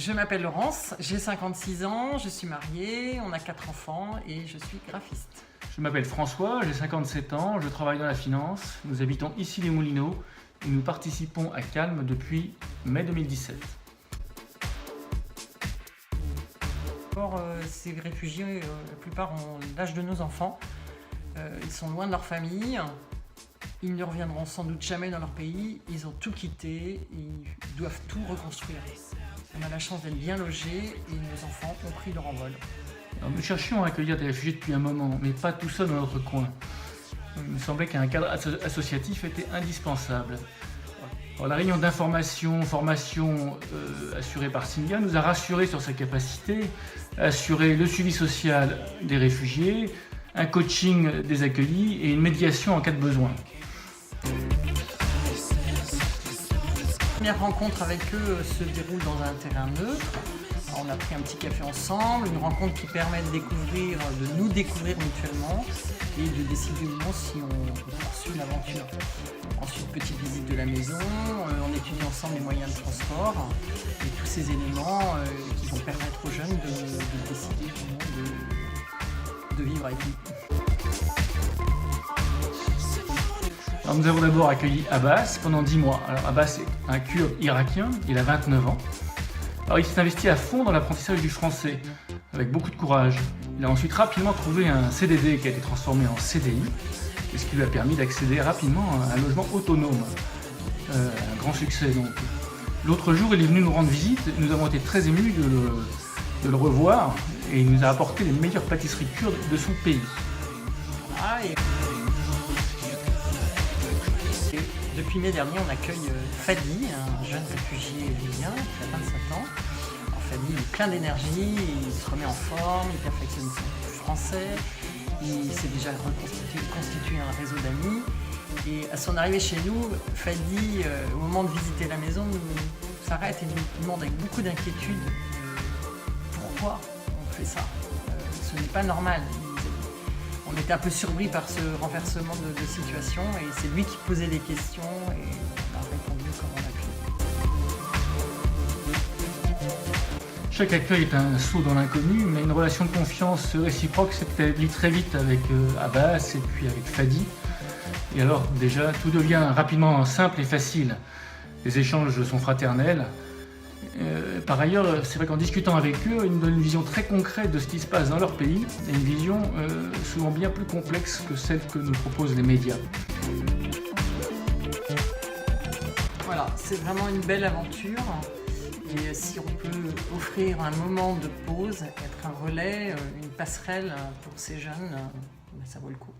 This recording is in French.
Je m'appelle Laurence, j'ai 56 ans, je suis mariée, on a 4 enfants et je suis graphiste. Je m'appelle François, j'ai 57 ans, je travaille dans la finance, nous habitons ici les Moulineaux et nous participons à Calme depuis mai 2017. Ces réfugiés, la plupart ont l'âge de nos enfants, ils sont loin de leur famille, ils ne reviendront sans doute jamais dans leur pays, ils ont tout quitté, ils doivent tout reconstruire. On a la chance d'être bien logés et nos enfants ont pris leur envol. Alors, nous cherchions à accueillir des réfugiés depuis un moment, mais pas tout seul dans notre coin. Il me semblait qu'un cadre associatif était indispensable. Alors, la réunion d'information, formation assurée par Singa nous a rassurés sur sa capacité à assurer le suivi social des réfugiés, un coaching des accueillis et une médiation en cas de besoin. La première rencontre avec eux se déroule dans un terrain neutre. On a pris un petit café ensemble, une rencontre qui permet de nous découvrir mutuellement et de décider ou non si on poursuit l'aventure. Ensuite, petite visite de la maison, on étudie ensemble les moyens de transport et tous ces éléments qui vont permettre aux jeunes de décider ou non de vivre avec nous. Alors, nous avons d'abord accueilli Abbas pendant 10 mois. Alors, Abbas est un Kurde irakien, il a 29 ans. Alors, il s'est investi à fond dans l'apprentissage du français, avec beaucoup de courage. Il a ensuite rapidement trouvé un CDD qui a été transformé en CDI, ce qui lui a permis d'accéder rapidement à un logement autonome. Un grand succès donc. L'autre jour, il est venu nous rendre visite, nous avons été très émus de le revoir, et il nous a apporté les meilleures pâtisseries kurdes de son pays. Depuis mai dernier, on accueille Fadi, un jeune réfugié libyen qui a 27 ans. Alors, Fadi est plein d'énergie, il se remet en forme, il perfectionne son français, il s'est déjà constitué un réseau d'amis. Et à son arrivée chez nous, Fadi, au moment de visiter la maison, nous s'arrête et nous demande avec beaucoup d'inquiétude pourquoi on fait ça. Ce n'est pas normal. On était un peu surpris par ce renversement de situation et c'est lui qui posait les questions et on a répondu comme on a pu. Chaque accueil est un saut dans l'inconnu, mais une relation de confiance réciproque s'est établie très vite avec Abbas et puis avec Fadi. Et alors déjà, tout devient rapidement simple et facile. Les échanges sont fraternels. Par ailleurs, c'est vrai qu'en discutant avec eux, ils nous donnent une vision très concrète de ce qui se passe dans leur pays, et une vision souvent bien plus complexe que celle que nous proposent les médias. Voilà, c'est vraiment une belle aventure. Et si on peut offrir un moment de pause, être un relais, une passerelle pour ces jeunes, ça vaut le coup.